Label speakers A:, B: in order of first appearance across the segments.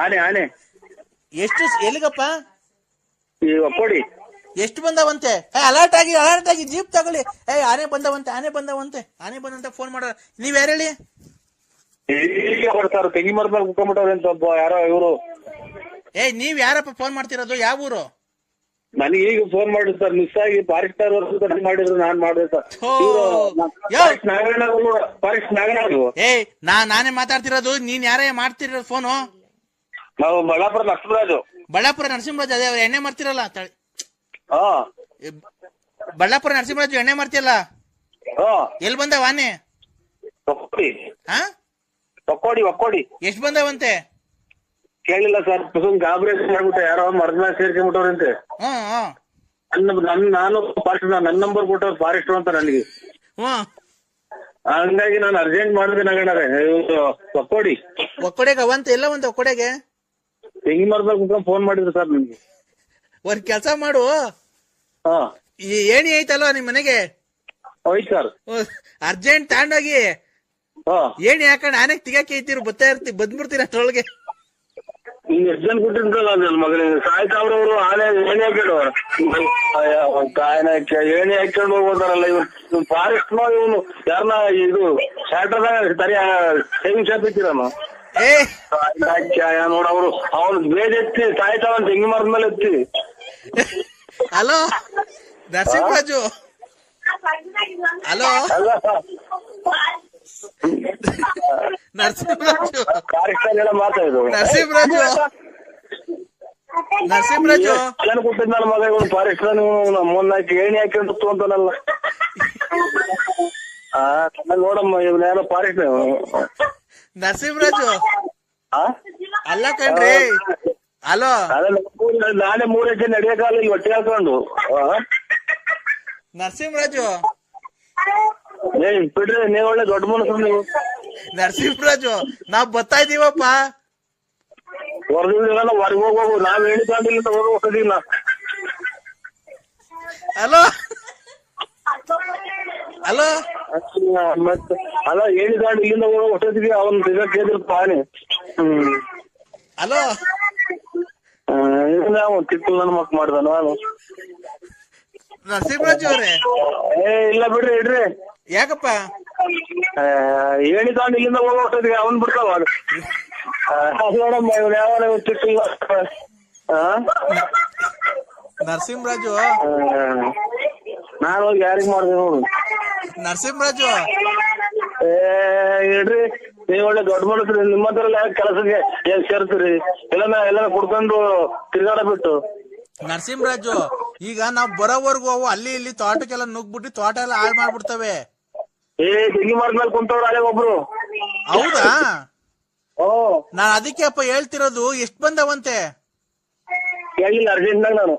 A: ಆನೆ ಆನೆ
B: ಎಷ್ಟು ಎಲ್ಲಿಗಪ್ಪ?
A: ಈ ಒಕ್ಕೋಡಿ.
B: ಎಷ್ಟು ಬಂದವಂತೆ? ಅಲರ್ಟ್ ಆಗಿ ಜೀಪ್ ತಗೊಳ್ಳಿ. ಆನೆ ಬಂದವಂತೆ ಫೋನ್ ಮಾಡೋ. ನೀವ್ ಯಾರು ಹೇಳಿ?
A: ಈಗ ಬರ್ತಾರ ತೆಂಗಿ ಮರದ ಕುತ್ಕೊಂಡ್ಬಿಟ್ಟವ್ರೆ ಅಂತ ಒಬ್ಬ ಯಾರೋ ಇವರು.
B: ನೀವ್ ಯಾರಪ್ಪ ಫೋನ್ ಮಾಡ್ತಿರೋದು? ಯಾವ ಊರು?
A: ನನಗೆ ಈಗ ಫೋನ್ ಮಾಡಿದ್ರು ಸರ್, ಮಿಸ್ ಆಗಿ ಫಾರೆಸ್ಟ್ ಮಾಡಿದ್ರು, ನಾನ್ ಮಾಡಿದೆ ಸರ್. ಫಾರೆಸ್ಟ್
B: ನಾನೇ ಮಾತಾಡ್ತಿರೋದು. ನೀನ್ ಯಾರೇ ಮಾಡ್ತಿರೋದು ಫೋನು?
A: ನಾವು ಬಳ್ಳಾಪುರ
B: ನರಸಿಂಹರಾಜು. ಅದೇ ಎಣ್ಣೆ ಮಾಡ್ತಿರಲ್ಲ. ಬಳ್ಳಾಪುರ ನರಸಿಂಹರಾಜು ಎಣ್ಣೆ ಮಾಡ್ತಿಯಲ್ಲ, ಎಲ್ಲಿ ಬಂದವ ಆನೆ?
A: ಒಕ್ಕೋಡಿ.
B: ಎಷ್ಟ್ ಬಂದವಂತೆ?
A: ಕೇಳಿಲ್ಲ ಸರ್, ಗಾಬರಿ ಮಾಡ್ಬಿಟ್ಟೆ. ಯಾರೋ ಮರದ ಮೇಲೆ ಸೇರ್ಕೊಂಡ್ಬಿಟ್ಟವ್ರಂತೆ. ನಾನು ಫಾರೆಸ್ಟ್ ನನ್ನ ನಂಬರ್ ಕೊಟ್ಟವ್ರು ಫಾರೆಸ್ಟ್ ಅಂತ ನನಗೆ. ಹಂಗಾಗಿ ನಾನು ಅರ್ಜೆಂಟ್ ಮಾಡಿದೆ ನಗಣರೆ.
B: ಒಕ್ಕೋಡೆಗೆ ಅವಂತೆ ಎಲ್ಲ ಒಂದು ಒಕ್ಕೋಡೆಗೆ
A: ತೆಂಗಿ ಮರದಾಗ ಕುತ್ಕೊಂಡು ಫೋನ್ ಮಾಡಿದ್ರು ಸರ್ ನಿಮ್ಗೆ.
B: ಒಂದ್ ಕೆಲ್ಸ ಮಾಡು, ಈ ಏಣಿ ಐತಲ್ವಾ ನಿಮ್ ಮನೆಗೆ,
A: ಹೋಯ್ತು ಸರ್,
B: ಅರ್ಜೆಂಟ್ ತಗೊಂಡೋಗಿ ಏಣಿ ಹಾಕೊಂಡ್ ಆನೆಗ್ ತಿಗಾಕಿ ಐತಿರು ಬಂದ್ಬಿಡ್ತೀರ ಅಷ್ಟ್ರೊಳಗೆ.
A: ಹಿಂಗ್ ಎಷ್ಟು ಜನ ಕೊಟ್ಟಿರ್ತಾರ ನನ್ನ ಮಗನಿಗೆ ಸಾಯ್ತಾವ್ರವ್ರು. ಆನೆ ಏಣಿ ಹಾಕೊಂಡವ್ರ ಏಣಿ ಹಾಕೊಂಡು ಹೋಗ್ಬೋದಾರಲ್ಲ ಇವ್ರು. ಫಾರೆಸ್ಟ್ ಇವನು ಯಾರನ್ನ ಇದು ಶಾರ್ಟರ್ದಾಗ ಸರಿ ಸೇವಿಂಗ್ ಶಾಪ್ ಇಟ್ಟಿರನು ನೋಡ. ಅವ್ರು ಬೇಜ ಎತ್ತಿ ಸಾಯ್ತಾವಂತ ತೆಂಗಿ ಮರದ ಮೇಲೆ ಎತ್ತಿ.
B: ಹಲೋ ನರಸಿಂಹರಾಜು, ಹಲೋ ನರಸಿಂಹರಾಜು
A: ಏನ್ ಕೊಟ್ಟಿದ್ ನನ್ನ ಮಗ ಇವನು ಫಾರೆಸ್ಟ್ ಮೊನ್ನಾಕಿ ಏಣಿ ಹಾಕಿಟ್ಟು ಅಂತಾನಲ್ಲ. ನೋಡಮ್ಮ ಇವ್ನ ಯಾರೋ ಫಾರೆಸ್ಟ್
B: ನರಸಿಂಹರಾಜು ಅಲ್ಲ ಕಣ್ರಿ. ಹಲೋ,
A: ನಾನೇ 3 ಹೆಜ್ಜೆ ನಡೆಯಕ್ಕಾಗಲ್ಲ ಇಲ್ಲಿ ಹೊಟ್ಟೆ ಹಾಕೊಂಡು.
B: ನರಸಿಂಹರಾಜು
A: ಬಿಡ್ರಿ, ನೀವ್ ಒಳ್ಳೆ ದೊಡ್ಡ ಮನಸ್ಸು ನೀವು.
B: ನರಸಿಂಹರಾಜು ನಾವ್ ಬರ್ತಾ ಇದೀವಪ್ಪ.
A: ಹೊರಗಿಲ್ಲ ಹೊರಗೆ ಹೋಗು, ನಾವ್ ಹೇಳಿಲ್ಲ ಹೋಗಿಲ್ಲ.
B: ಹಲೋ ಹಲೋ
A: ಮತ್ತೆ ಅಲ್ಲ ಹೇಳಿದಾಂಡ್ ಇಲ್ಲಿಂದ ಹೋಗೋ ಹೊಸದಿಗೆ ಅವನ್ ಕೇಳಿದ್ರಪ್ಪ ಆನೆ.
B: ಹಲೋ
A: ತಿಕ್ಕಲ್ ನನ್ನ ಮಕ್ ಮಾಡ್ದ ನಾನು.
B: ನರಸಿಂಹರಾಜು ಅವ್ರೆ
A: ಇಲ್ಲ ಬಿಡ್ರಿ ಇಡ್ರಿ.
B: ಯಾಕಪ್ಪ?
A: ಹೇಳಿದಾಂಡ್ ಇಲ್ಲಿಂದ ಹೋಗೋ ಹೊಸದಿಗೆ ಅವನ್ ಬಿಡ್ತಾವ ನೋಡಮ್ಮ ಇವ್ನ ಯಾವ ತಿಕ್ಕಲ್.
B: ನರಸಿಂಹರಾಜು
A: ನಾನು ಹೋಗಿ ಯಾರಿಗ್ ಮಾಡ್ದೆ ನೋಡು.
B: ನರಸಿಂಹರಾಜು
A: ಇಡ್ರಿ, ನೀವ್ ಒಳ್ಳೆ ದೊಡ್ಡ ಮನಸ್ರಿ. ನಿಮ್ಮದ್ರಲ್ಲ ಕೆಲಸಕ್ಕೆ ಏನ್ ಸೇರ್ತೀರಿ? ಎಲ್ಲ ಕುಡ್ಕೊಂಡು ತಿರ್ಗಾಡ ಬಿಟ್ಟು.
B: ನರಸಿಂಹರಾಜು ಈಗ ನಾವ್ ಬರೋವರ್ಗು ಅವು ಅಲ್ಲಿ ಇಲ್ಲಿ ತೋಟಕ್ಕೆಲ್ಲ ನುಗ್ಬಿಟ್ಟು ತೋಟ ಎಲ್ಲ ಹಾಳು ಮಾಡ್ಬಿಡ್ತವೆ.
A: ತೆಂಗಿ ಮರದ್ಮೇಲೆ ಕುಂತವ್ರು ಅಲ್ಲೇ ಒಬ್ರು.
B: ಹೌದಾ? ನಾನ್ ಅದಕ್ಕೆ ಅಪ್ಪ ಹೇಳ್ತಿರೋದು. ಎಷ್ಟ್ ಬಂದವಂತೆ?
A: ಹೇಳಿಲ್ಲ ಅರ್ಜೆಂಟ್ನಾಗ ನಾನು.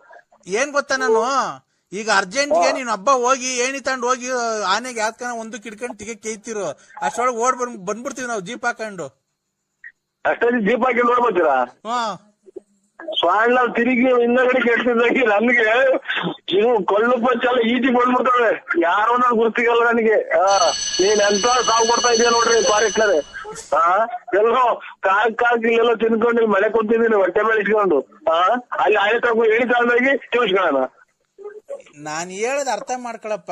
B: ಏನ್ ಗೊತ್ತಾ, ನಾನು ಈಗ ಅರ್ಜೆಂಟ್ಗೆ ನೀನ್ ಹಬ್ಬ ಹೋಗಿ ಏಣಿ ತಗೊಂಡ್ ಹೋಗಿ ಆನೆಗೆ ಯಾತ್ಕನ ಒಂದು ಕಿಡ್ಕೊಂಡು ತಿಗಕ್ ಕೇಯ್ತಿರು. ಅಷ್ಟೊಳಗೆ ಬಂದ್ಬಿಡ್ತೀವಿ ನಾವು ಜೀಪ್ ಹಾಕೊಂಡು.
A: ಅಷ್ಟೊಂದು ಜೀಪ್ ಹಾಕಿ ನೋಡ್ಬೋತೀರಾ? ಸ್ವಾಣ ತಿರುಗಿ ಹಿಂದಗಡೆ ಕೆಡ್ತಿದ್ದಾಗಿ ನನ್ಗೆ ಇವು ಕೊಳ್ಳು ಪಚ್ಚಲ್ಲ ಈಟಿ ಬಂದ್ಬಿಡ್ತವೆ. ಯಾರೋ ನನ್ ಗುರ್ತಿಗಲ್ಲ ನನಗೆ. ನೀನ್ ಎಂತ ಸಾವು ಕೊಡ್ತಾ ಇದೀಯ ನೋಡ್ರಿ ಫಾರೆಸ್ಟ್ನರೆ. ಎಲ್ಲೋ ಕಾಕ್ ಇಲ್ಲೆಲ್ಲ ತಿನ್ಕೊಂಡು ಮಳೆ ಕುಂತಿದ್ದೀನಿ ಹೊಟ್ಟೆ ಮೇಲೆ ಇಟ್ಕೊಂಡು. ಅಲ್ಲಿ ಆನೆ ತಗೋ ಹೇಳಿ ತಗೊಂಡೋಗಿ ತಿಳ್ಸ್ಕೊಳ್ಳೋಣ.
B: ನಾನ್ ಹೇಳದ್ ಅರ್ಥ ಮಾಡ್ಕೊಳಪ್ಪ.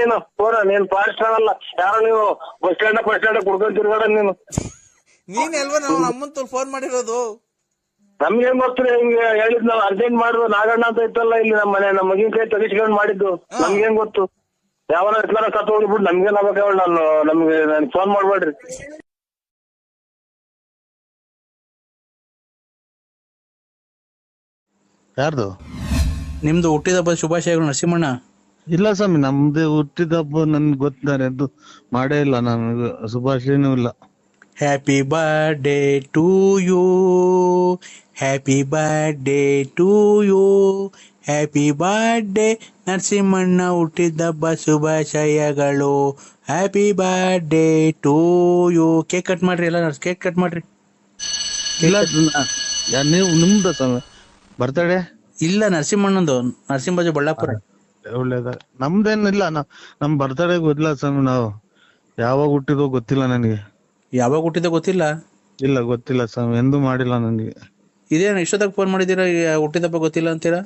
A: ನೀನು ಫೋನ್ ನೀನ್ ಫಾರೆಸ್ಟ್ ಅಲ್ಲ, ಯಾರೋ ನೀವು ಬಸ್ ಸ್ಟ್ಯಾಂಡ್ ಕುಡ್ಕೊಂಡ್ ತಿರ್ಗಾಡ ನೀನು.
B: ನೀನ್ ಎಲ್ವ ನಾವು ನಮ್ಮಂತ ಫೋನ್ ಮಾಡಿರೋದು.
A: ನಮ್ಗೇನ್ ಗೊತ್ತಿಲ್ಲ, ಹಿಂಗೆ ಹೇಳಿದ್ ನಾವ್ ಅರ್ಜೆಂಟ್ ಮಾಡಿದ್ರು. ನಾಗಣ್ಣ ಅಂತ ಇತ್ತಲ್ಲ ಇಲ್ಲಿ ನಮ್ಮ ಮಗಿನ ಕೈ ತೆಗಿಸ್ಕೊಂಡ್ ಮಾಡಿದ್ದು. ನಮ್ಗೇನ್ ಗೊತ್ತು? ಯಾವನ ಎತ್ಲಾರ ಸತ್ ಹೋಗ್ಬಿಟ್ಟು ನಮ್ಗೇನ್ ಆಗ್ಬೇಕು? ನಮ್ಗೆ ಫೋನ್ ಮಾಡ್ಬೇಡ್ರಿ.
C: ಯಾರ್ದು?
B: ನಿಮ್ದು ಹುಟ್ಟಿದ ಹಬ್ಬದ ಶುಭಾಶಯಗಳು ನರಸಿಂಹಣ್ಣ.
C: ಇಲ್ಲ ಸ್ವಾಮಿ, ನಮ್ದು ಹುಟ್ಟಿದ ಹಬ್ಬ ನನ್ಗೆ ಗೊತ್ತಿದ್ದಾರೆ, ಅದು ಮಾಡೇ ಇಲ್ಲ. ನನಗೆ ಶುಭಾಶಯನೂ ಇಲ್ಲ.
B: Happy birthday to you, happy birthday to you, happy birthday ನರಸಿಂಹಣ್ಣ ಹುಟ್ಟಿದ ಹಬ್ಬ ಶುಭಾಶಯಗಳು. Happy birthday to you. Cake cut ಮಾಡ್ರಿ, ಎಲ್ಲ ಕೇಕ್ ಕಟ್ ಮಾಡ್ರಿ.
C: ಇಲ್ಲ ನೀವು ನಿಮ್ದು ಸ್ವಾಮಿ ಬರ್ತಡೇ?
B: ಇಲ್ಲ ನರಸಿಂಹಣ್ಣಂದು, ನರಸಿಂಹರಾಜು ಬಳ್ಳಾಪುರ.
C: ಒಳ್ಳೇದ. ನಮ್ದೇನಿಲ್ಲ, ನಮ್ ಬರ್ತಡೇ ಗೊತ್ತಿಲ್ಲ ಸ್ವಾಮಿ. ನಾವು ಯಾವಾಗ ಹುಟ್ಟಿದೋ ಗೊತ್ತಿಲ್ಲ ನನಗೆ.
B: ಯಾವಾಗ ಹುಟ್ಟಿದ ಗೊತ್ತಿಲ್ಲ?
C: ಇಲ್ಲ ಗೊತ್ತಿಲ್ಲ ಸ್ವಾಮಿ, ಎಂದೂ ಮಾಡಿಲ್ಲ ನನಗೆ.
B: ಇದೇನು ಇಷ್ಟೊತ್ತಾಗ ಫೋನ್ ಮಾಡಿದ್ದೀರಾ, ಹುಟ್ಟಿದಬ್ಬ ಗೊತ್ತಿಲ್ಲ ಅಂತೀರಾ?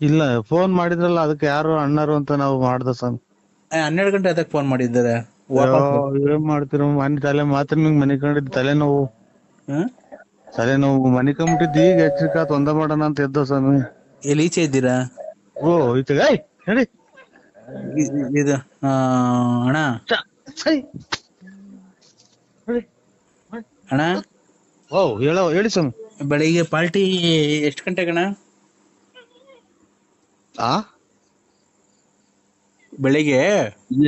C: ಇಲ್ಲ, ಫೋನ್ ಮಾಡಿದ್ರಲ್ಲ ಅದಕ್ಕೆ ಯಾರು ಅಣ್ಣರು ಅಂತ ನಾವು ಮಾಡ್ದ ಸ್ವಾಮಿ.
B: 12 ಗಂಟೆ ಅದಕ್ಕೆ ಫೋನ್ ಮಾಡಿದ್ದಾರೆ
C: ಅಯ್ಯೋ,
B: ವಾಪಸ್.
C: ಏನ್ ಮಾಡ್ತೀರ ಮನೆ ತಲೆ ಮಾತ್ರ ನಿಂಗ್ ಮನೆ ಕಂಡಿದ್ ತಲೆನೋವು. ಮನೆ ಕಂಬಿಟ್ಟಿದ್ದು ಈಗ ಎಚ್ಚರಿಕಾತ್ ಒಂದ ಮಾಡೋಣ ಅಂತ ಎದ್ದ ಸ್ವಾಮಿ.
B: ಎಲ್ಲಿ ಈಚೆ ಇದ್ದೀರಾ?
C: ಓ ಈಚೆ ಹೇಳಿ
B: ಇದು ಅಣ್ಣ ಅಣ್ಣ
C: ಓ ಹೇಳಿ ಸ್ವಾಮಿ.
B: ಬೆಳಿಗ್ಗೆ ಪಾರ್ಟಿ ಎಷ್ಟು ಗಂಟೆಗಣ? ಬೆಳಿಗ್ಗೆ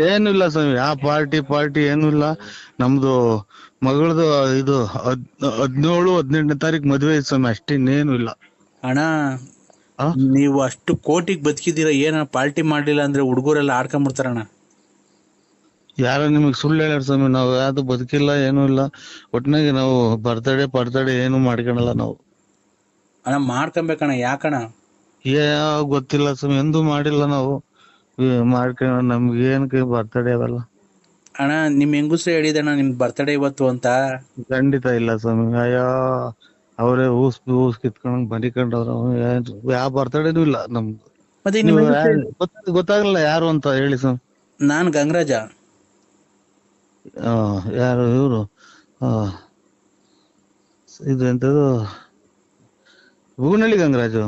C: ಏನು ಇಲ್ಲ ಸ್ವಾಮಿ, ಯಾವ ಪಾರ್ಟಿ ಏನು ಇಲ್ಲ. ನಮ್ದು ಮಗಳದು ಇದು 17-18ನೇ ತಾರೀಕು ಮದ್ವೆ ಐತೆ ಸ್ವಾಮಿ, ಅಷ್ಟೇ, ಇನ್ನೇನು ಇಲ್ಲ.
B: ಅಣ್ಣ ನೀವು ಅಷ್ಟು ಕೋಟಿಗೆ ಬದುಕಿದ್ದೀರಾ, ಏನ ಪಾರ್ಟಿ ಮಾಡ್ಲಿಲ್ಲ ಅಂದ್ರೆ ಹುಡುಗರೆಲ್ಲ ಆಡ್ಕೊಂಡ್ಬಿಡ್ತಾರಣ್ಣ.
C: ಯಾರ ನಿಮಗ್ ಸುಳ್ಳು ಹೇಳ್ಯಾರ ಸ್ವಾಮಿ, ನಾವ್ ಯಾವ್ದು ಬದುಕಿಲ್ಲ, ಏನು ಇಲ್ಲ. ಒಟ್ನಾಗೆ ನಾವು ಬರ್ತಡೇ ಏನು ಮಾಡ್ಕೊಳಲ್ಲ ನಾವು.
B: ಅಣ್ಣ ಮಾಡ್ಕೊಬೇಕಣ್ಣ, ಯಾಕಣ್ಣ?
C: ಗೊತ್ತಿಲ್ಲ ಸ್ವಾಮಿ, ಎಂದೂ ಮಾಡಿಲ್ಲ ನಾವು. ಮಾಡ್ಕೊಂಡ ನಮ್ಗೆ ಏನಕ್ಕೆ ಬರ್ತಡೇ ಅವೆಲ್ಲ.
B: ಅಣ್ಣ ನಿಮ್ ಹೆಂಗುಸ್ರೆ ಹೇಳಿದಣ್ಣ ನಿಮ್ ಬರ್ತಡೇ ಇವತ್ತು ಅಂತ.
C: ಖಂಡಿತ ಇಲ್ಲ ಸ್ವಾಮಿ. ಅಯ್ಯೋ, ಅವರೇ ಊಸ್ ಕಿತ್ಕೊಂಡ್ ಬನಿಕೊಂಡವ್ರು. ಯಾವ ಬರ್ತಡೇನೂ ಇಲ್ಲ ನಮ್ದು. ಮತ್ತೆ ಗೊತ್ತಾಗಲ್ಲ ಯಾರು ಅಂತ ಹೇಳಿ ಸ್ವಾಮಿ.
B: ನಾನ್ ಗಂಗರಾಜ.
C: ಯಾರು ಇವ್ರು? ಇದು ಎಂತದು, ಬೂನಳ್ಳಿ ಗಂಗರಾಜು.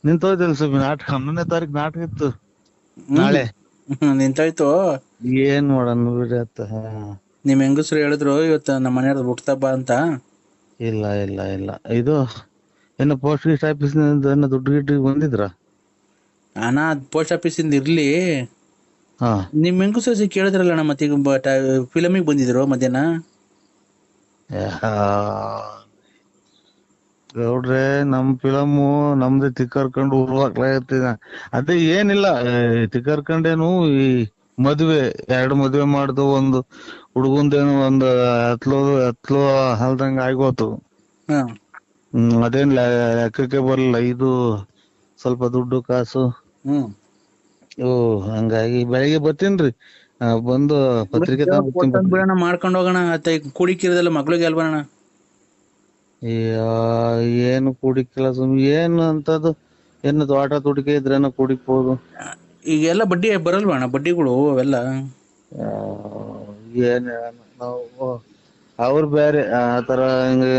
C: ನಿಂತೋಯ್ತಲ್ಲ ಸ್ವಾಮಿ ನಾಟಕ. 11ನೇ ತಾರೀಕು ನಾಟಕ ಇತ್ತು ನಾಳೆ.
B: ನಿಂತೋಯ್ತು.
C: ಏನ್ ಮಾಡೋಣ ಬಿಡಿ ಅತ್ತ.
B: ನಿಮ್ ಹೆಂಗಸ್ರು ಹೇಳಿದ್ರು ಇವತ್ತು ನಮ್ಮ ಮನೆಯವ್ರದ್ದು ಹುಟ್ಟುಹಬ್ಬ ಅಂತ.
C: ಇಲ್ಲ ಇದು ಏನು ಪೋಸ್ಟ್ ಆಫೀಸ್ ದುಡ್ಡು ಗಿಡ್ಡು ಬಂದಿದ್ರ?
B: ಅಣ್ಣ ಪೋಸ್ಟ್ ಆಫೀಸ್ ಇಂದ ಇರ್ಲಿ, ನಿಮ್ ಹೆಂಗಸ್ರು ಕೇಳಿದ್ರಲ್ಲ ಅಣ್ಣ, ಮತ್ತೆ ಈಗ ಫಿಲಮಿಗೆ ಬಂದಿದ್ರು ಮಧ್ಯಾಹ್ನ.
C: ಗೌಡ್ರೆ, ನಮ್ ಫಿಲಮು ನಮ್ದೇ ತಿಕ್ಕರ್ಕೊಂಡು ಉರ್ವಾಕ್ಲಾಗತ್ತಿದ. ಅದೇ ಏನಿಲ್ಲ, ತಿಕ್ಕರ್ಕೊಂಡೇನು ಈ ಮದ್ವೆ 2 ಮದ್ವೆ ಮಾಡ್ದು, ಒಂದು ಹುಡುಗಂದೇನು ಒಂದು ಹತ್ಲೋ ಹಲ್ದಂಗ ಆಗೋತು. ಅದೇನ್ ಲೆಕ್ಕಕ್ಕೆ ಬರಲ್ಲ. ಇದು ಸ್ವಲ್ಪ ದುಡ್ಡು ಕಾಸು. ಹಂಗಾಗಿ ಬೆಳಿಗ್ಗೆ ಬರ್ತೀನ್ರಿ, ಬಂದು ಪತ್ರಿಕೆ
B: ಮಾಡ್ಕೊಂಡು ಹೋಗೋಣ. ಕೂಡಿಕಿರದಲ್ಲ ಮಕ್ಳಿಗೆ ಅಲ್ವಣ್ಣ?
C: ಏನು ಕೂಡಿಕ್ಕಿಲ್ಲ ಸ್ವಾಮಿ. ಏನು ಅಂತದ್ದು ಏನು ತೋಟ ತುಡಿಕೆ ಇದ್ರೇನೋ ಕೂಡಿಕ್ಬೋದು.
B: ಈಗೆಲ್ಲ ಬಡ್ಡಿ ಬರಲ್ವಾ ಅಣ್ಣ? ಬಡ್ಡಿಗಳು ಅವೆಲ್ಲ
C: ಏನ್ ನಾವು ಅವ್ರು ಬೇರೆ ಆತರ,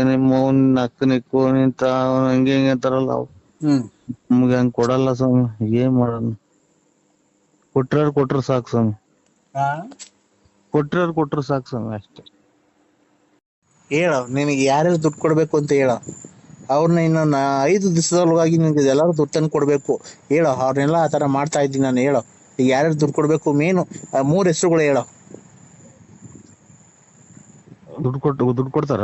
C: ನಿಮ್ಮ ನಕ್ಕು ನಿಕ್ಕು ನಿಂತ ಹಂಗೆ ಅಂತಾರಲ್ಲ ಅವು. ನಮ್ಗೆ ಹಂಗ್ ಕೊಡಲ್ಲ ಸ್ವಾಮಿ. ಏನ್ ಮಾಡೋಣ? ಕೊಟ್ರ ಸಾಕು ಸ್ವಾಮಿ. ಕೊಟ್ರ ಸಾಕು ಸ್ವಾಮಿ, ಅಷ್ಟೇ.
B: ಹೇಳ, ನಿನಗೆ ಯಾರ್ಯಾರು ದುಡ್ಡು ಕೊಡ್ಬೇಕು ಅಂತ ಹೇಳ. ಅವ್ರನ್ನ ಇನ್ನೊಂದು 5 ದಿವಸದೊಳಗಾಗಿ ನಿನ್ಗೆ ಎಲ್ಲಾರು ದುಡ್ಡು ತಂದು ಕೊಡ್ಬೇಕು ಹೇಳೋ. ಅವ್ರನ್ನೆಲ್ಲ ಆ ತರ ಮಾಡ್ತಾ ಇದ್ದೀನಿ ನಾನು. ಹೇಳೋ, ಈಗ ಯಾರ್ಯಾರು ದುಡ್ಡು ಕೊಡ್ಬೇಕು, ಮೇನು 3 ಹೆಸರುಗಳು ಹೇಳೋ.
C: ದುಡ್ಡು ಕೊಡ್ತಾರ?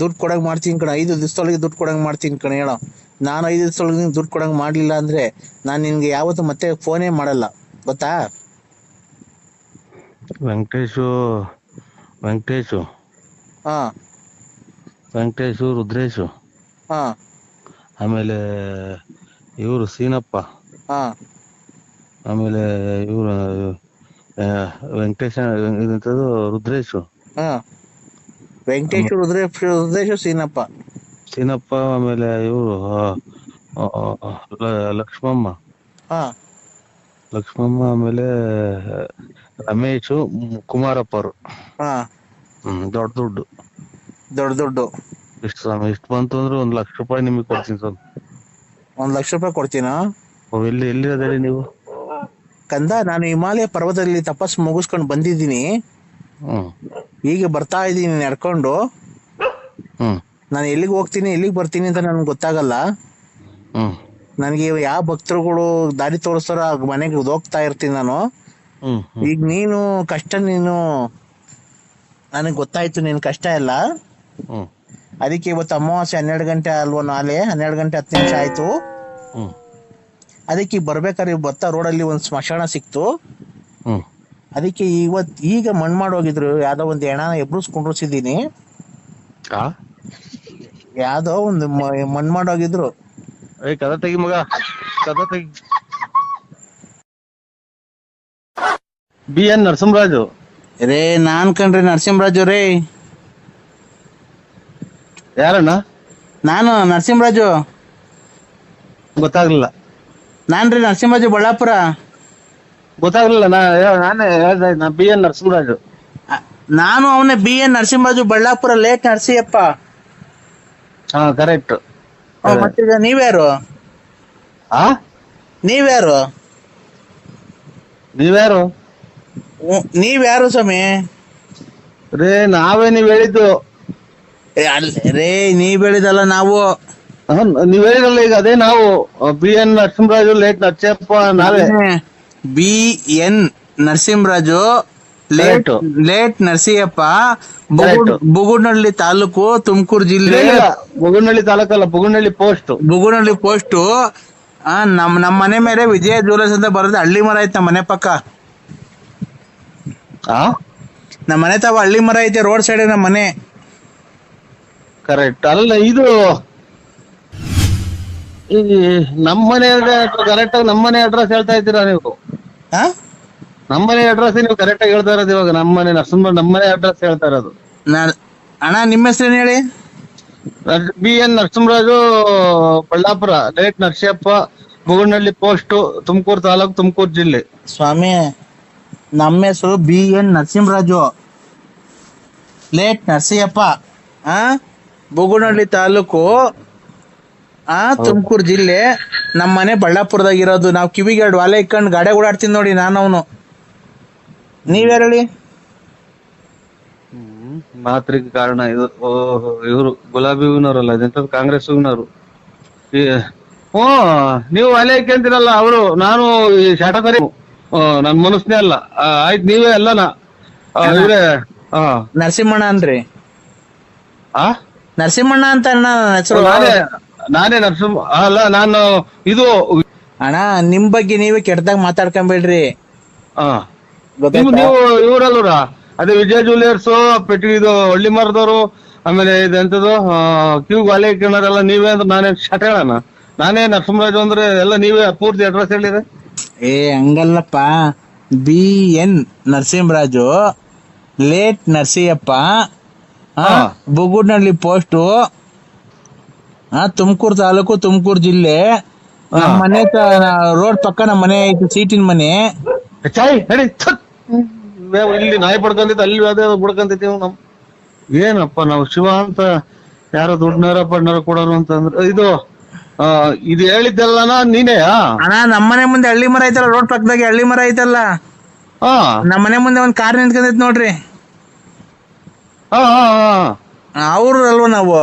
B: ದುಡ್ಡು ಕೊಡಂಗ್ ಮಾಡ್ತೀನಿ ಕಣ. 5 ದಿವಸದೊಳಗೆ ದುಡ್ಡು ಕೊಡಂಗ್ ಮಾಡ್ತೀನಿ ಕಣ. ಹೇಳೋ, ನಾನು 5 ದಿವಸದೊಳಗೆ ದುಡ್ಡು ಕೊಡಂಗ್ ಮಾಡ್ಲಿಲ್ಲ ಅಂದ್ರೆ ನಾನು ನಿನ್ಗೆ ಯಾವತ್ತು ಮತ್ತೆ ಫೋನೇ ಮಾಡಲ್ಲ, ಗೊತ್ತಾ?
C: ವೆಂಕಟೇಶು, ರುದ್ರೇಶು, ಆಮೇಲೆ ಇವರು ಸೀನಪ್ಪ, ಆಮೇಲೆ ಇವರು ರುದ್ರೇಶು, ಸೀನಪ್ಪ, ಆಮೇಲೆ ಇವರು ಲಕ್ಷ್ಮಮ್ಮ, ಆಮೇಲೆ ರಮೇಶು, ಕುಮಾರಪ್ಪರು. ದೊಡ್ಡ ದುಡ್ಡು ಇಷ್ಟು ಸ್ವಾಮಿ. ಇಷ್ಟು ಬಂತು ಅಂದ್ರೆ 1 ಲಕ್ಷ ರೂಪಾಯಿ ನಿಮಗೆ ಕೊಡ್ತೀನಿ ಸ್ವಾಮಿ.
B: 1 ಲಕ್ಷ ರೂಪಾಯಿ ಕೊಡ್ತೀನಾ?
C: ಎಲ್ಲಿ ಅದೇಳಿ ನೀವು?
B: ಕಂದ, ನಾನು ಹಿಮಾಲಯ ಪರ್ವತದಲ್ಲಿ ತಪಸ್ಸು ಮುಗಿಸ್ಕೊಂಡು ಬಂದಿದ್ದೀನಿ. ಈಗ ಬರ್ತಾ ಇದ್ದೀನಿ ನಡ್ಕೊಂಡು. ನಾನು ಎಲ್ಲಿಗೆ ಹೋಗ್ತೀನಿ ಎಲ್ಲಿಗೆ ಬರ್ತೀನಿ ಅಂತ ನನ್ಗೆ ಗೊತ್ತಾಗಲ್ಲ. ನನ್ಗೆ ಯಾವ ಭಕ್ತರುಗಳು ದಾರಿ ತೋರಿಸ್ತಾರೋ ಆ ಮನೆಗೆ ಹೋಗ್ತಾ ಇರ್ತೀನಿ ನಾನು. ಈಗ ನೀನು ಕಷ್ಟ, ನೀನು ನನಗೆ ಗೊತ್ತಾಯ್ತು ನಿನ್ ಕಷ್ಟ ಎಲ್ಲ. ಅದಕ್ಕೆ ಇವತ್ತು ಅಮಾವಾಸ್ಯೆ 12 ಗಂಟೆ ಅಲ್ವಾ? ನಾಳೆ 12 ಗಂಟೆ 10 ನಿಮಿಷ ಆಯ್ತು. ಅದಕ್ಕೆ ಬರ್ಬೇಕಾದ್ರೆ ಬರ್ತಾ ರೋಡಲ್ಲಿ ಒಂದು ಸ್ಮಶಾನ ಸಿಕ್ತು. ಅದಕ್ಕೆ ಈಗ ಮಣ್ಣು ಮಾಡೋಗಿದ್ರು. ಯಾವ್ದೋ ಒಂದು ಹೆಣನ ಎಬ್ಬಿಸ್ಕೊಂಡಿಸಿದೀನಿ. ಯಾವ್ದೋ ಒಂದು ಮಣ್ಣು ಮಾಡೋಗಿದ್ರು.
C: ಕದ ತೆಗಿ ಮಗ, ಕದ ತೆಗಿ. BN ನರಸಿಂಹರಾಜು
B: ರೇ, ನಾನ್ ಕಣ್ರಿ ನರಸಿಂಹರಾಜು ರೇ.
C: ಯಾರಣ್ಣ?
B: ನಾನು ನರಸಿಂಹರಾಜು.
C: ಗೊತ್ತಾಗ್ಲಿಲ್ಲ.
B: ನಾನ್ರಿ ನರಸಿಂಹರಾಜು ಬಳ್ಳಾಪುರ.
C: ಗೊತ್ತಾಗ್ಲಿಲ್ಲ. ನಾನೇ ಹೇಳ್ದೆ, ನಾ BN ನರಸಿಂಹರಾಜು.
B: ನಾನು ಅವನೇ BN ನರಸಿಂಹರಾಜು ಬಳ್ಳಾಪುರ, ಲೇಟ್ ನರಸಿಯಪ್ಪ.
C: ಹಾ ಕರೆಕ್ಟ್.
B: ಮತ್ತೀಗ ನೀವ್ಯಾರು? ನೀವ್ಯಾರು?
C: ನೀವ್ಯಾರು?
B: ನೀವ್ಯಾರು ಸ್ವಾಮಿ?
C: ರೇ ನಾವೇ ನೀವ್ ಹೇಳಿದ್ದು.
B: ರೇ ನೀವ್ ಹೇಳಿದಲ್ಲ ನಾವು.
C: ನೀವ್ ಹೇಳಿರಲ್ಲ ಈಗ, ಅದೇ ನಾವು. BN ನರಸಿಂಹರಾಜು ಲೇಟ್ ನರಸಿಯಪ್ಪ ನಾವೇ.
B: BN ನರಸಿಂಹರಾಜು ಲೇಟ್ ನರಸಿಯಪ್ಪ, ಬುಗುನಹಳ್ಳಿ ತಾಲೂಕು, ತುಮಕೂರು ಜಿಲ್ಲೆ.
C: ಬುಗುನಹಳ್ಳಿ ತಾಲೂಕಲ್ಲ, ಬುಗುನಹಳ್ಳಿ ಪೋಸ್ಟ್.
B: ಬುಗುನಹಳ್ಳಿ ಪೋಸ್ಟ್. ನಮ್ಮ ಮನೆ ಮೇಲೆ ವಿಜಯ ಜ್ಯುವೆಲರ್ಸ್ ಅಂತ ಬರೋದು. ಹಳ್ಳಿ ಮರ ಐತೆ ನಮ್ಮ ಮನೆ ಪಕ್ಕ. ನಮ್ಮ ಮನೆ ತಾವ ಹಳ್ಳಿ ಮರ ಐತೆ, ರೋಡ್ ಸೈಡ್ ನಮ್ಮ ಮನೆ.
C: ಕರೆಕ್ಟ್. ಅಲ್ಲ ಇದು ನಮ್ಮ ಮನೆ ಕರೆಕ್ಟ್ ಆಗಿ ನಮ್ಮ ಮನೆ ಅಡ್ರೆಸ್ ಹೇಳ್ತಾ ಇದ್ದೀರಾ ನೀವು? ನಮ್ಮನೆ ಅಡ್ರೆಸ್ ನೀವು ಕರೆಕ್ಟ್ ಆಗಿ ಹೇಳ್ತಾ ಇರೋದು ಇವಾಗ. ನಮ್ಮನೆ ನರಸಿಂಹ, ನಮ್ಮನೆ ಅಡ್ರೆಸ್ ಹೇಳ್ತಾ ಇರೋದು.
B: ಅಣ್ಣ ನಿಮ್ಮ ಹೆಸರೇನು ಹೇಳಿ?
C: BN Narasimharaju Ballapura, late Narasiyappa, Bugunahalli post, Tumakuru taluk, Tumakuru ಜಿಲ್ಲೆ.
B: ಸ್ವಾಮಿ ನಮ್ಮ ಹೆಸರು BN ನರಸಿಂಹರಾಜು, ಲೇಟ್ ನರಸಿಯಪ್ಪ, ಬುಗುನಹಳ್ಳಿ ತಾಲೂಕು, ತುಮಕೂರು ಜಿಲ್ಲೆ. ನಮ್ಮ ಮನೆ ಬಳ್ಳಾಪುರದಾಗ ಇರೋದು. ನಾವು ಕಿವಿಗೆ 2 ವಾಲೆ ಇಕ್ಕೊಂಡು ಗಾಡಿ ಓಡಾಡ್ತೀನಿ ನೋಡಿ ನಾನು ಅವನು. ನೀವ್ಯಾರು ಹೇಳಿ?
C: ಮಾತ್ರಿಗೆ ಕಾರಣ ಇದು. ಇವರು ಗುಲಾಬಿ ಹೂವಿನವರಲ್ಲ, ಇದೆಂತ ಕಾಂಗ್ರೆಸ್ ಹೂವಿನವರು. ನೀವು ವಾಲೆ ಇಕ್ಕಂತೀರಲ್ಲ ಅವರು. ನಾನು ಈ ಶಾಟಕರಿ ನನ್ ಮನಸ್ನೇ ಅಲ್ಲ. ಆಯ್ತು ನೀವೇ ಅಲ್ಲನಾ ಇವ್ರೆ?
B: ನರಸಿಂಹಣ್ಣ ಅನ್ರಿ. ನರಸಿಂಹಣ್ಣ ಅಂತ ಹೆಸರು.
C: ನಾನೇ ನರಸಿಂಹ ಅಲ್ಲ, ನಾನು ಇದು.
B: ಅಣ್ಣ ನಿಮ್ ಬಗ್ಗೆ ನೀವೇ ಕೆಟ್ಟದಾಗ ಮಾತಾಡ್ಕೊಂಬೇಡ್ರಿ.
C: ನೀವು ಇವ್ರಲ್ವರ ಅದೇ ವಿಜಯ ಜ್ಯುವೆಲರ್ಸ್, ಇದು ಹಳ್ಳಿ ಮರದವರು, ಆಮೇಲೆ ಇದೆಂತದ್ದು ಕ್ಯೂ ವಾಲೆ ಇಕ್ಕಿನಾರೆಲ್ಲ ನೀವೇ ಅಂದ್ರೆ ನಾನೇ ಶಟ ಹೇಳಣ? ನಾನೇ ನರಸಿಂಹರಾಜು ಅಂದ್ರೆ ಎಲ್ಲ ನೀವೇ ಪೂರ್ತಿ ಅಡ್ರೆಸ್ ಹೇಳಿದ್ರೆ?
B: ಹಂಗಲ್ಲಪ್ಪ. BN Narasimharaju, late Narasiyappa, Bugunahalli post, Tumakuru taluk, Tumakuru ಜಿಲ್ಲೆ. ನಮ್ಮ ಮನೆ ರೋಡ್ ಪಕ್ಕ ನಮ್ಮ ಮನೆ ಐತಿ, ಸೀಟಿನ ಮನೆ.
C: ಇಲ್ಲಿ ನಾಯಿ ಪಡ್ಕೊಂತೈತಿ, ಅಲ್ಲಿ ಅದೇ ಬಿಡ್ಕೊಂತೈತಿ. ನಮ್ ಏನಪ್ಪ ನಾವು ಶಿವ ಅಂತ ಯಾರೋ ದುಡ್ಡನಾರ ಪಡ್ನಾರ ಕೊಡೋರು ಅಂತಂದ್ರೆ ಇದು ಹೇಳಿದ್ದೆಲ್ಲನಾ ನೀನೇ?
B: ಅಣ್ಣ ನಮ್ಮ ಮನೆ ಮುಂದೆ ಹಳ್ಳಿ ಮರ ಐತಲ್ಲ, ರೋಡ್ ಪಕ್ಕದಾಗೆ ಹಳ್ಳಿ ಮರ ಐತಲ್ಲ, ನಮ್ಮ ಮನೆ ಮುಂದೆ ಒಂದ್ ಕಾರ್ ನಿಂತ್ಕೊಂಡೈತಿ ನೋಡ್ರಿ. ಅವ್ರು ಅಲ್ವ ನಾವು?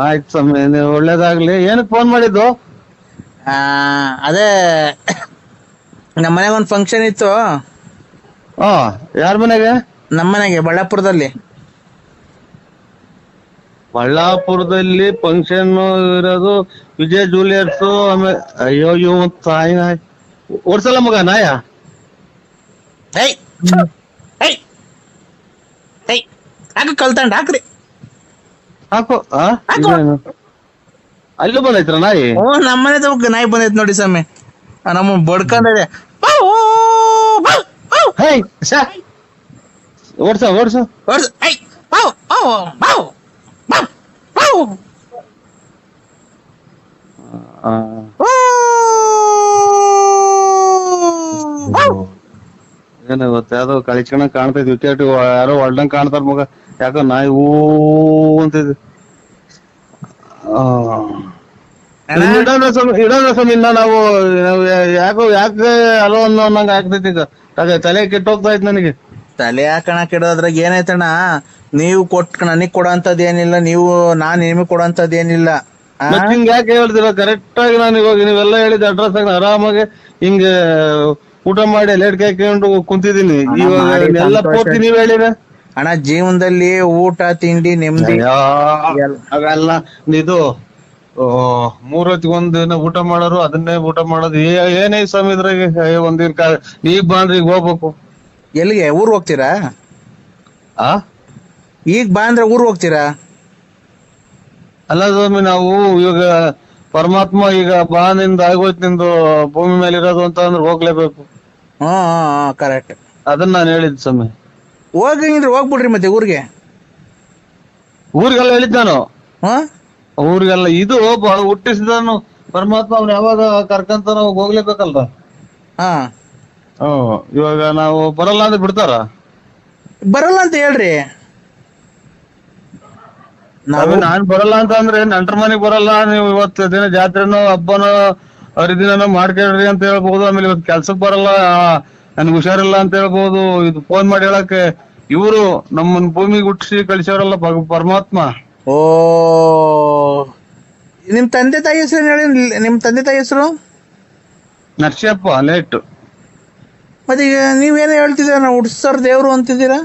C: ಆಯ್ತು ಸ್ವಾಮಿ, ಒಳ್ಳೇದಾಗ್ಲಿ. ಏನಕ್ಕೆ ಫೋನ್ ಮಾಡಿದ್ದು?
B: ಅದೇ ನಮ್ಮ ಮನೆಗೆ ಒಂದ್ ಫಂಕ್ಷನ್ ಇತ್ತು.
C: ಯಾರ ಮನೆಗೆ?
B: ನಮ್ಮ ಮನೆಗೆ, ಬಳ್ಳಾಪುರದಲ್ಲಿ.
C: ಬಳ್ಳಾಪುರದಲ್ಲಿ ಫಂಕ್ಷನ್ ಇರೋದು ವಿಜಯ ಜ್ಯುವೆಲರ್ಸ್. ಆಮೇಲೆ ಅಯ್ಯೋ ತಾಯಿ ನಾಯಿ ಓಡ್ಸಲ್ಲ ಮಗ ನಾಯ.
B: ಕಲ್ತಂಡ್ ಹಾಕ್ರಿ,
C: ಹಾಕು. ಅಲ್ಲೂ ಬಂದೈತ್ರ ನಾಯಿ?
B: ನಮ್ಮನೆ ತಗ ನಾಯಿ ಬಂದೈತ್ ನೋಡಿ ಸ್ವಾಮಿ. ನಮ್ಮ ಬಡ್ಕೊಂಡಿದೆ.
C: ಓಡ್ಸ ಓಡ್ಸು. ಏನ ಗೊತ್ತ, ಯಾವ್ದೋ ಕಳಿಸ್ಕೊಂಡ್ ಕಾಣ್ತೈತಿ. ವಿಕೆಟ್ ಯಾರೋ ಹೊಲ್ದಂಗ್ ಕಾಣ್ತಾರ ಮಗ. ಯಾಕ ನಾಯಿ ಹೂ ಅಂತಿದ್. ಇಡೋಣ ಸ್ವಾಮಿ. ನಾವು ಯಾಕೆ ಅಲೋ ಅನ್ನಂಗ ಆಗ್ತೈತಿ ಈಗ. ತಲೆ ಕೆಟ್ಟೋಗ್ತಾ ಇತ್ತು ನನಗೆ.
B: ತಲೆ ಹಾಕಣಕ್ ಇಡೋದ್ರಾಗ ಏನೈತಣ್ಣ, ನೀವು ನನಗ್ ಕೊಡೋಂಥದ್ದು ಏನಿಲ್ಲ, ನಾನ್ ನಿಮಗ್ ಕೊಡೋಂಥದ್ದು ಏನಿಲ್ಲ.
C: ಹಿಂಗ ಯಾಕೆ ಹೇಳ್ತೀರ? ಕರೆಕ್ಟ್ ಆಗಿ ನಾನು ಇವಾಗ ನೀವೆಲ್ಲ ಹೇಳಿದ ಅಡ್ರೆಸ್ ಆಗಿ ಆರಾಮಾಗಿ ಹಿಂಗ ಊಟ ಮಾಡಿ ಲೇಟ್ ಕಾಯ್ಕೊಂಡು ಕುಂತಿದೀನಿ. ಇವಾಗ ಎಲ್ಲ ಪೂರ್ತಿ ನೀವ್ ಹೇಳಿರ
B: ಅಣ್ಣ. ಜೀವನದಲ್ಲಿ ಊಟ ತಿಂಡಿ ನೆಮ್ಮದಿ
C: ಅವೆಲ್ಲ ಇದು 3 ಹೊತ್ತಿಗೊಂದಿನ ಊಟ ಮಾಡೋರು, ಅದನ್ನೇ ಊಟ ಮಾಡೋದು. ಏನೇ ಸ್ವಾಮಿ ಇದ್ರಾಗೆ ಒಂದಿನ ಈಗ ಬಾಂಡ್ರಿ ಈಗ ಹೋಗ್ಬೇಕು.
B: ಎಲ್ಲಿಗೆ? ಊರ್ ಹೋಗ್ತೀರಾ? ಈಗ ಬಾ ಅಂದ್ರೆ ಊರ್ ಹೋಗ್ತೀರಾ?
C: ಅಲ್ಲ ಸ್ವಾಮಿ, ನಾವು ಇವಾಗ ಪರಮಾತ್ಮ ಈಗ ಬಾ ನಿಂದ ಆಗೋಯ್ತು, ನಿಂದು ಭೂಮಿ ಮೇಲೆ ಇರೋದು ಅಂತ ಅಂದ್ರೆ ಹೋಗ್ಲೇಬೇಕು.
B: ಕರೆಕ್ಟ್.
C: ಅದನ್ನ ನಾನು ಹೇಳಿದ್ ಸ್ವಾಮಿ.
B: ಹೋಗಿದ್ರೆ ಹೋಗ್ಬಿಡ್ರಿ ಮತ್ತೆ ಊರಿಗೆ.
C: ಊರಿಗೆಲ್ಲ ಹೇಳಿದ್ ನಾನು,
B: ಹಾ
C: ಊರಿಗೆಲ್ಲ. ಇದು ಹುಟ್ಟಿಸಿದನು ಪರಮಾತ್ಮ, ಅವ್ನು ಯಾವಾಗ ಕರ್ಕಂತ ನಾವು ಹೋಗ್ಲೇಬೇಕಲ್ರ.
B: ಹಾ
C: ಇವಾಗ ನಾವು ಬರಲ್ಲ ಅಂದ್ರೆ ಬಿಡ್ತಾರ?
B: ಬರಲ್ಲ ಅಂತ ಹೇಳ್ರಿ.
C: ನಾನ್ ಬರಲ್ಲ ಅಂತ ಅಂದ್ರೆ ನಂಟ್ರ ಮನೆಗ್ ಬರಲ್ಲ, ನೀವು ಇವತ್ತು ದಿನ ಜಾತ್ರೆನೋ ಹಬ್ಬನೋ ಹರಿದಿನನೋ ಮಾಡ್ಕೊಳ್ರಿ ಅಂತ ಹೇಳ್ಬಹುದು. ಆಮೇಲೆ ಇವತ್ತು ಕೆಲ್ಸಕ್ ಬರಲ್ಲ, ನನ್ಗೆ ಹುಷಾರಿಲ್ಲ ಅಂತ ಹೇಳ್ಬಹುದು. ಇದು ಫೋನ್ ಮಾಡಿ ಹೇಳಕ್ಕೆ ಇವರು ನಮ್ಮನ್ ಭೂಮಿಗೆ ಹುಟ್ಟಿಸಿ ಕಳಿಸೋರಲ್ಲ ಪರಮಾತ್ಮ.
B: ಓ, ನಿಮ್ ತಂದೆ ತಾಯಿ ಹೆಸರು ಹೇಳಿ. ನಿಮ್ ತಂದೆ ತಾಯಿ ಹೆಸರು?
C: ನರ್ಸಿಯಪ್ಪ ಲೇಟ್.
B: ಮತ್ತೆ ಈಗ ನೀವೇನೋ ಹೇಳ್ತಿದ್ದೀರಾ, ನಾವು ಹುಟ್ಟಿಸ್ತಾರ ದೇವ್ರು ಅಂತಿದ್ದೀರಾ.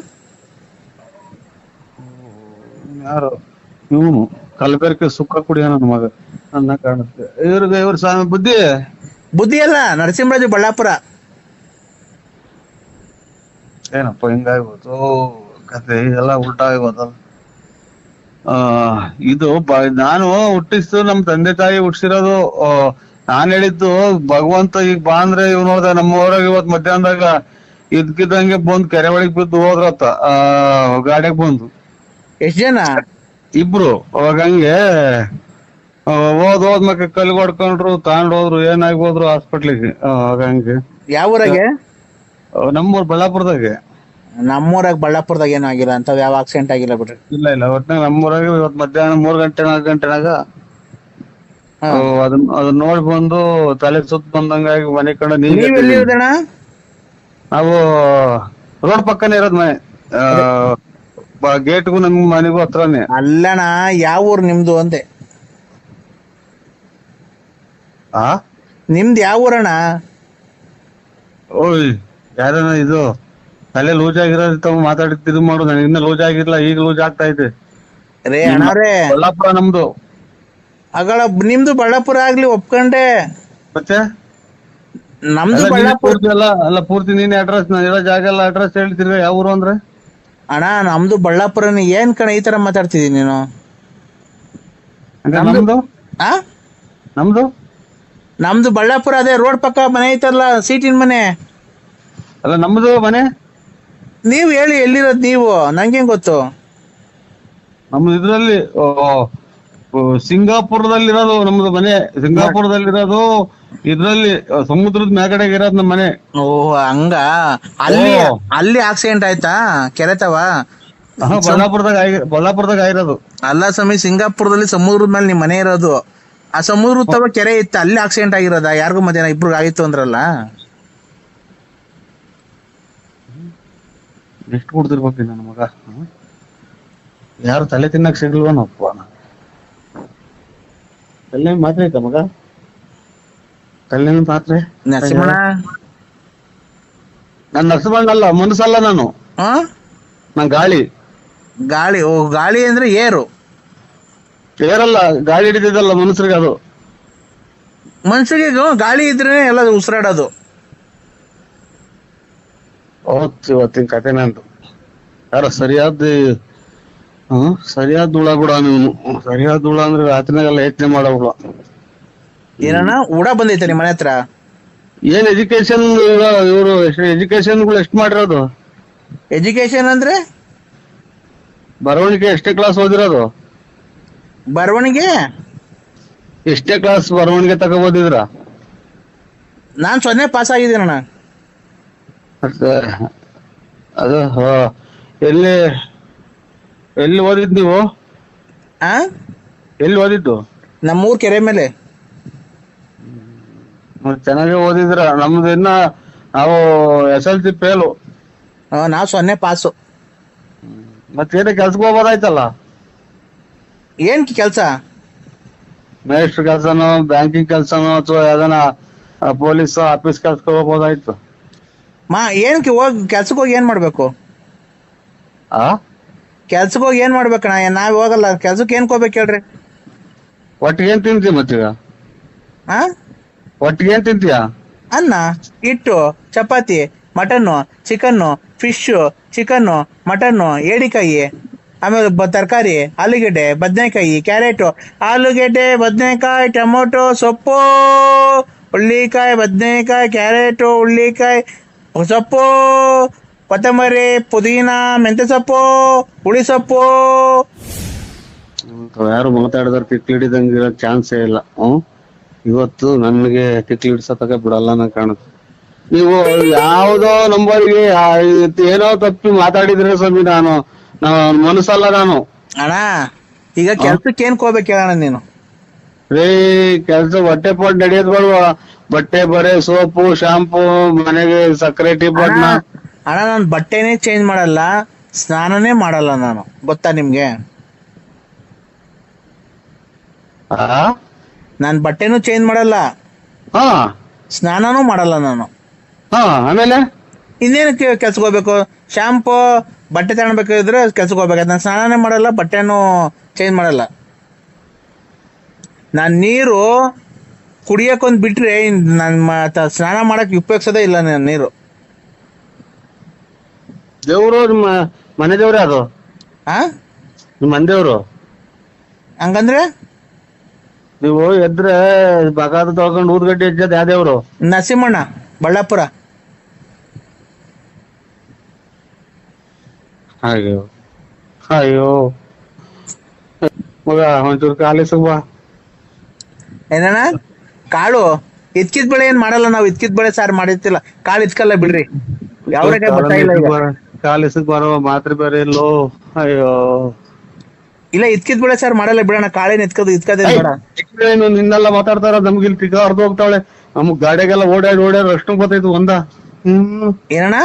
C: ಯಾರು ಇವನು ಕಲಬೆರಕೆ ಸುಖ ಕುಡಿಯ ನನ್ನ ಮಗ ನನ್ನ ಕಾಣುತ್ತೆ. ಇವ್ರ ಸ್ವಾಮಿ ಬುದ್ಧಿ
B: ಅಲ್ಲ, ನರಸಿಂಹರಾಜು ಬಳ್ಳಾಪುರ.
C: ಏನಪ್ಪ ಹಿಂಗಾಗ್ಬೋದು ಕತೆ, ಎಲ್ಲ ಉಲ್ಟಾ ಆಗ್ಬೋದಲ್ಲ. ಇದು ನಾನು ಹುಟ್ಟಿಸ್ತು ನಮ್ ತಂದೆ ತಾಯಿ ಹುಟ್ಟಿಸಿರೋದು. ನಾನ್ ಹೇಳಿದ್ದು ಭಗವಂತ ಈಗ ಬಾ ಅಂದ್ರೆ ಇವ್ ನೋಡ್ದ ನಮ್ಮ ಊರಾಗ ಇವತ್ ಮಧ್ಯಾಹ್ನದಾಗ ಇದ್ಕಿದ್ದಂಗೆ ಬಂದ್ ಕೆರೆ ಒಳಗ್ ಬಿದ್ದು ಹೋದ್ರತ್ತ, ಗಾಡಿಯಾಗ ಬಂದು.
B: ಎಷ್ಟ್ ಜನ?
C: ಇಬ್ರು. ಅವಾಗ ಹಂಗೆ ಹೋದ್ಮಕ್ಕ ಕಲ್ಗೆ ಹೊಡ್ಕೊಂಡ್ರು, ತಗೊಂಡೋದ್ರು, ಏನಾಗ್ಬೋದ್ರು ಹಾಸ್ಪಿಟ್ಲಿಗೆ. ಅವಾಗ ಹಂಗೆ.
B: ಯಾವ ಊರಾಗೆ?
C: ನಮ್ಮೂರ್ ಬಳ್ಳಾಪುರದಾಗೆ.
B: ನಮ್ಮೂರಾಗ ಬಳ್ಳಾಪುರದಾಗ ಏನೂ ಆಗಿಲ್ಲ ಅಂತ, ಯಾವ ಆಕ್ಸಿಡೆಂಟ್ ಆಗಿಲ್ಲ ಬಿಡ್ರಿ.
C: ಇಲ್ಲ ಒಟ್ನಾಗ ನಮ್ಮೂರಾಗ ಇವತ್ ಮಧ್ಯಾಹ್ನ 3 ಗಂಟೆ 4 ಗಂಟೆನಾಗ ಅದನ್ನ ನೋಡಿ ಬಂದು ತಲೆ ಸುತ್ತ ಬಂದಂಗಾಗಿ ಮನೆ ಕಡೆ.
B: ನೀವ್ ಎಲ್ಲಿ ಇರೋದಣ್ಣ?
C: ನಾವು ರೋಡ್ ಪಕ್ಕನೇ ಇರೋದ್ ಮನೆ, ಗೇಟ್ಗೂ ನಮ್ ಮನೆಗೂ ಹತ್ರನೇ.
B: ಅಲ್ಲಣ್ಣ, ಯಾವ ಊರ್ ನಿಮ್ದು ಅಂದೆ? ನಿಮ್ದು ಯಾವ ಊರಣ್ಣ?
C: ಓಯ್ ಯಾರನ ಇದು ತಲೆ ಲೂಸ್ ಆಗಿರೋ ಮಾತಾಡಿದ್ದು ಮಾಡು. ನನಗೆ ಇನ್ನ ಲೂಸ್ ಆಗಿರ್ಲ, ಈಗ ಲೂಸ್ ಆಗ್ತಾ ಇದೆ.
B: ರೇ ಅಣ್ಣಾರೇ,
C: ಬಳ್ಳಾಪುರ ನಮ್ದು.
B: ಅಗಳ ನಿಮ್ದು ಬಳ್ಳಾಪುರ ಆಗ್ಲಿ ಒಪ್ಕೊಂಡೆ,
C: ಮತ್ತೆ
B: ನಮ್ದು ಬಳ್ಳಾಪುರ
C: ಅಲ್ಲ ಪೂರ್ತಿ ನೀನ್ ಅಡ್ರೆಸ್, ನಾನು ಇರೋ ಜಾಗ ಎಲ್ಲ ಅಡ್ರೆಸ್ ಹೇಳ್ತಿರ್ಗ. ಯಾವ ಊರು ಅಂದ್ರೆ?
B: ಅಣ್ಣ ನಮ್ದು ಬಳ್ಳಾಪುರನೇ. ಏನ್ ಕಣ ಈ ತರ ಮಾತಾಡ್ತಿದೀನಿ ನೀನು? ನಮ್ದು ಬಳ್ಳಾಪುರ, ಅದೇ ರೋಡ್ ಪಕ್ಕ ಮನೆ ಐತಲ್ಲ, ಸೀಟಿನ ಮನೆ.
C: ಅಲ್ಲ ನಮ್ದು ಮನೆ.
B: ನೀವ್ ಹೇಳಿ ಎಲ್ಲಿರೋದ್ ನೀವು, ನಂಗೇನ್ ಗೊತ್ತು?
C: ನಮ್ದು ಇದ್ರಲ್ಲಿ ಸಿಂಗಾಪುರದಲ್ಲಿರೋದು ನಮ್ದು ಮನೆ. ಸಿಂಗಾಪುರದಲ್ಲಿರೋದು ಇದ್ರಲ್ಲಿ ಸಮುದ್ರದ ಮ್ಯಾಗಡೆಗೆ ಇರೋದು ನಮ್ಮ ಮನೆ.
B: ಓಹ್ ಹಂಗ. ಅಲ್ಲಿ ಆಕ್ಸಿಡೆಂಟ್ ಆಯ್ತಾ ಕೆರೆತವ?
C: ಬಳ್ಳಾಪುರದಾಗ ಆಗಿರೋದು.
B: ಅಲ್ಲ ಸ್ವಾಮಿ, ಸಿಂಗಾಪುರದಲ್ಲಿ ಸಮುದ್ರದ ಮೇಲೆ ನಿಮ್ ಮನೆ ಇರೋದು. ಆ ಸಮುದ್ರ ತವ ಕೆರೆ ಇತ್ತು, ಅಲ್ಲಿ ಆಕ್ಸಿಡೆಂಟ್ ಆಗಿರೋದ? ಯಾರಿಗೂ ಮಧ್ಯಾಹ್ನ ಇಬ್ರು ಆಗಿತ್ತು ಅಂದ್ರಲ್ಲ.
C: ಎಷ್ಟು ಕೊಡ್ತಿರ್ಬೇಕು ನನ್ನ ಮಗ? ಯಾರು ತಲೆ ತಿನ್ನಕ್ ಸಿಗ್ಲ್ವನಪ್ಪ. ತಲೆ ಮಾತ್ರ ಐತ ಮಗ? ತಲೆ ಮಾತ್ರೆ
B: ನರಸಿಂಹಣ್ಣ,
C: ನಾನ್ ನರಸಿಂಹಣ್ಣ ಮನಸ್ಸಲ್ಲ ನಾನು. ನಾನ್ ಗಾಳಿ.
B: ಓ ಗಾಳಿ ಅಂದ್ರೆ ಏರು
C: ಏರಲ್ಲ, ಗಾಳಿ ಹಿಡಿದಿದ್ದಲ್ಲ ಮನುಷ್ಯರಿಗೆ. ಅದು
B: ಮನುಷ್ಯರಿಗೆ ಗಾಳಿ ಇದ್ರೆ ಎಲ್ಲ ಉಸಿರಾಡೋದು.
C: ಇವತ್ತಿನ ಕತೆ ನಂದು. ಯಾರ ಸರಿಯಾದ ಹುಳ ಕೂಡ ನೀವು. ಸರಿಯಾದ ಹುಳ ಅಂದ್ರೆ ರಾತ್ರಿನಾಗೆಲ್ಲ ಯೋಚನೆ ಮಾಡೋ ಹುಳ.
B: ಏನಣ್ಣ ಹುಳ ಬಂದೈತೆ ನಿಮ್ ಮನೆ ಹತ್ರ?
C: ಏನ್ ಎಜುಕೇಶನ್ ಇವರು ಎಜುಕೇಶನ್ ಎಷ್ಟು ಮಾಡಿರೋದು?
B: ಎಜುಕೇಶನ್ ಅಂದ್ರೆ
C: ಬರವಣಿಗೆ ಎಷ್ಟೇ ಕ್ಲಾಸ್ ಓದಿರೋದು?
B: ಬರವಣಿಗೆ
C: ಎಷ್ಟೇ ಕ್ಲಾಸ್ ಬರವಣಿಗೆ ತಗೋಬೋದಿದ್ರ?
B: ನಾನ್ 0 ಪಾಸ್ ಆಗಿದ್ದೀನಣ್ಣ.
C: ಅದು ಎಲ್ಲಿ ಓದಿದ್ ನೀವು? ಎಲ್ಲಿ ಓದಿದ್ದು?
B: ನಮ್ಮೂರ್ ಕೆರೆ ಮೇಲೆ.
C: ಚೆನ್ನಾಗಿ ಓದಿದ್ರ. ನಮ್ದು ಇನ್ನ ನಾವು SLC ಫೇಲು.
B: ನಾವ್ 0 ಪಾಸು.
C: ಮತ್ತೇನ ಕೆಲ್ಸಕ್ಕೆ ಹೋಗ್ಬೋದಾಯ್ತಲ್ಲ?
B: ಏನ್ ಕೆಲ್ಸ?
C: ಮೇಸ್ಟ್ರ್ ಕೆಲ್ಸನೋ, ಬ್ಯಾಂಕಿಂಗ್ ಕೆಲ್ಸನೋ, ಅಥವಾ ಯಾವ್ದಾನ ಪೊಲೀಸ್ ಆಫೀಸ್ ಕೆಲ್ಸಕ್ಕೆ ಹೋಗ್ಬೋದಾಯ್ತು.
B: ಏನಕ್ಕೆ ಕೆಲ್ಸಕ್ಕೆ ಹೋಗಿ ಏನ್ ಮಾಡ್ಬೇಕು? ಕೆಲ್ಸಕ್ಕೆ ಹೋಗಿ ಏನ್ ಮಾಡ್ಬೇಕಣ್ಣ? ನಾವ್ ಹೋಗಲ್ಲ ಕೆಲ್ಸಕ್ಕೆ. ಏನ್ ಹೋಗ್ಬೇಕು ಹೇಳ್ರಿ?
C: ಒಟ್ಟಿಗೆ ಏನ್ ತಿಂತೀಯ ಮತ್ತೀಗ? ಒಟ್ಟಿಗೆ ಏನ್ ತಿಂತೀಯ?
B: ಅನ್ನ, ಹಿಟ್ಟು, chapati, mutton, chicken, fish, chicken, mutton, ಏಡಿಕಾಯಿ, ಆಮೇಲೆ ತರಕಾರಿ, ಆಲೂಗೆಡ್ಡೆ, ಬದನೆಕಾಯಿ, ಕ್ಯಾರೆಟು, ಆಲೂಗೆಡ್ಡೆ, ಬದನೆಕಾಯಿ, ಟೊಮೊಟೊ, ಸೊಪ್ಪು, ಹುಳ್ಳಿಕಾಯಿ, ಬದನೆಕಾಯಿ, ಕ್ಯಾರೆಟು, ಹುಳ್ಳಿಕಾಯಿ, ಸೊಪ್ಪು, ಕೊತ್ತಂಬರಿ, ಪುದೀನ, ಮೆಂತ್ಯ ಸೊಪ್ಪು, ಹುಳಿ ಸೊಪ್ಪು,
C: ಯಾರು ಮಾತಾಡಿದ್ರೆ ತಿಕ್ಲಿಡಿದಂಗೆ ಇರೋ ಚಾನ್ಸೇ ಇಲ್ಲ. ಇವತ್ತು ನನಗೆ ತಿಕ್ಲಿಡ್ಸತಕ ಬಿಡಲ್ಲ ನಾ ಕಾಣುತ್ತೆ. ನೀವು ಯಾವ್ದೋ ನಂಬರ್ಗೆ ಏನೋ ತಪ್ಪಿ ಮಾತಾಡಿದ್ರೆ ಸ್ವಾಮಿ, ನಾನು ಮನಸ್ಸಲ್ಲ ನಾನು.
B: ಅಣ್ಣ ಈಗ ಕೆಲ್ಸಕ್ಕೆ ಏನ್ ಹೋಗ್ಬೇಕು ಹೇಳಣ್ಣ ನೀನು?
C: ರೇ ಕೆಲ್ಸ ಹೊಟ್ಟೆ ಪಾಟ್ ನಡೆಯೋದ್ ಬರುವ, ಬಟ್ಟೆ ಬರೆ, ಸೋಪು, ಶಾಂಪೂ, ಮನೆಗೆ ಸಕ್ಕರೆ ಟೀ ಪಟ್ನ.
B: ಅಣ್ಣ ನಾನು ಬಟ್ಟೆನೇ ಚೇಂಜ್ ಮಾಡಲ್ಲ, ಸ್ನಾನನೇ ಮಾಡಲ್ಲ ನಾನು, ಗೊತ್ತಾ ನಿಮ್ಗೆ? ನಾನ್ ಬಟ್ಟೆನೂ ಚೇಂಜ್ ಮಾಡಲ್ಲ, ಸ್ನಾನನೂ ಮಾಡಲ್ಲ ನಾನು.
C: ಆಮೇಲೆ
B: ಇನ್ನೇನಕ್ಕೆ ಕೆಲ್ಸಕ್ಕೆ ಹೋಗ್ಬೇಕು? ಶಾಂಪೂ ಬಟ್ಟೆ ತಗೊಳ್ಬೇಕಿದ್ರೆ ಕೆಲ್ಸಕ್ಕೆ ಹೋಗ್ಬೇಕು. ನಾನು ಸ್ನಾನನೇ ಮಾಡಲ್ಲ, ಬಟ್ಟೆನೂ ಚೇಂಜ್ ಮಾಡಲ್ಲ. ನಾನ್ ನೀರು ಕುಡಿಯಕ್ಕೊಂದ್ ಬಿಟ್ರೆ ನನ್ ಸ್ನಾನ ಮಾಡಕ್ ಉಪಯೋಗಿಸೋದೇ ಇಲ್ಲ ನಾನು ನೀರು.
C: ದೇವ್ರು ನಿಮ್ಮ ಮನೆ ದೇವ್ರ ಅದು? ನಿಮ್ಮ ಮನೆ ದೇವ್ರು
B: ಹಂಗಂದ್ರೆ
C: ನೀವು ಎದ್ರೆ ಬಗಾದ ತೊಳ್ಕೊಂಡು ಊದ್ಗಡ್ಡೆ ಹೆಚ್ಚದ ಯಾವ ದೇವ್ರು?
B: ನರಸಿಂಹಣ್ಣ, ಬಳ್ಳಾಪುರ.
C: ಅಯ್ಯೋ ಅಯ್ಯೋ ಮಗ ಒಂಚೂರು ಕಾಲೇಜ್ ಬಾ.
B: ಏನಣ್ಣ? ಕಾಳು ಇದ್ಕಿದ್ ಬೆಳೆ ಏನ್ ಮಾಡಲ್ಲ ನಾವು. ಇದ್ಕಿದ್ ಬೆಳೆ ಸಾರು ಮಾಡಿರ್ತಿಲ್ಲ, ಕಾಳು ಇದ್ಕಲ್ಲ ಬಿಡ್ರಿ. ಯಾವ್ರಿಗೆ ಬರ್ತಾ ಇಲ್ಲ
C: ಕಾಲೇಜ್ ಬರುವ ಮಾತ್ರ ಬೇರೆ ಇಲ್ಲೋ. ಅಯ್ಯೋ
B: ಇಲ್ಲ, ಇದ್ಕಿದ್ ಬೆಳೆ ಸಾರು ಮಾಡಲ್ಲ ಬಿಡೋಣ. ಕಾಳೇನ್ ಇದ್ಕದೇ ಬೇಡ.
C: ನಿನ್ನೆಲ್ಲ ಮಾತಾಡ್ತಾರ, ನಮ್ಗೆ ಇಲ್ಲಿ ಟಿಕ ಅರ್ಧ ಹೋಗ್ತಾಳೆ. ನಮಗ್ ಗಾಡಿಗೆಲ್ಲ ಓಡಾಡಿ ಅಷ್ಟು ಗೊತ್ತಾಯ್ತು ಒಂದ.
B: ಏನಣ್ಣ?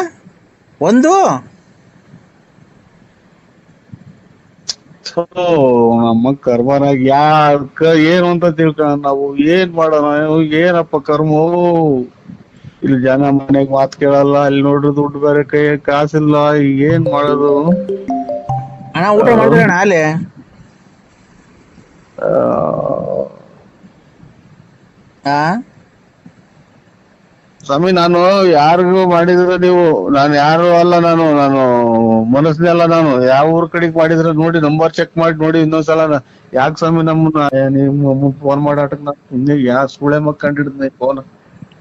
B: ಒಂದು
C: ನಮ್ಮ ಕರ್ಮನಾಗ ಯಾಕ ಏನು ಅಂತ ತಿಳ್ಕೊಳ, ನಾವು ಏನ್ ಮಾಡೋಣ? ಏನಪ್ಪ ಕರ್ಮೋ, ಇಲ್ಲಿ ಜನ ಮನೆಗ್ ಮಾತ್ ಕೇಳಲ್ಲ, ಇಲ್ಲಿ ನೋಡ್ರಿ ದುಡ್ಡು ಬೇರೆ ಕೈ ಕಾಸಿಲ್ಲ, ಏನ್ ಮಾಡೋದು?
B: ಅಣ್ಣ ಊಟ ಮಾಡಿದ್ರಣ್ಣ ಅಲ್ಲೇ?
C: ಸ್ವಾಮಿ ನಾನು ಯಾರಿಗೂ ಮಾಡಿದ್ರೆ ನೀವು, ನಾನು ಯಾರು ಅಲ್ಲ, ನಾನು ಮನಸ್ನೇ ಅಲ್ಲ. ನಾನು ಯಾವ ಊರ್ ಕಡೆಗ್ ಮಾಡಿದ್ರೆ ನೋಡಿ ನಂಬರ್ ಚೆಕ್ ಮಾಡಿ ನೋಡಿ ಇನ್ನೊಂದ್ಸಲ. ಯಾಕೆ ಸ್ವಾಮಿ ನಿಮ್ಮ ಫೋನ್ ಮಾಡಾಟಕ್ ನಾ ಯಾ ಸುಳೆ ಮಕ್ ಕಂಡಿಡ್ದ ಫೋನ್?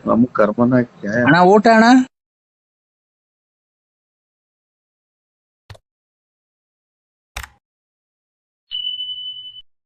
C: ನಮ್ ಕರ್ಮನ
B: ಊಟ ಅಣ್ಣ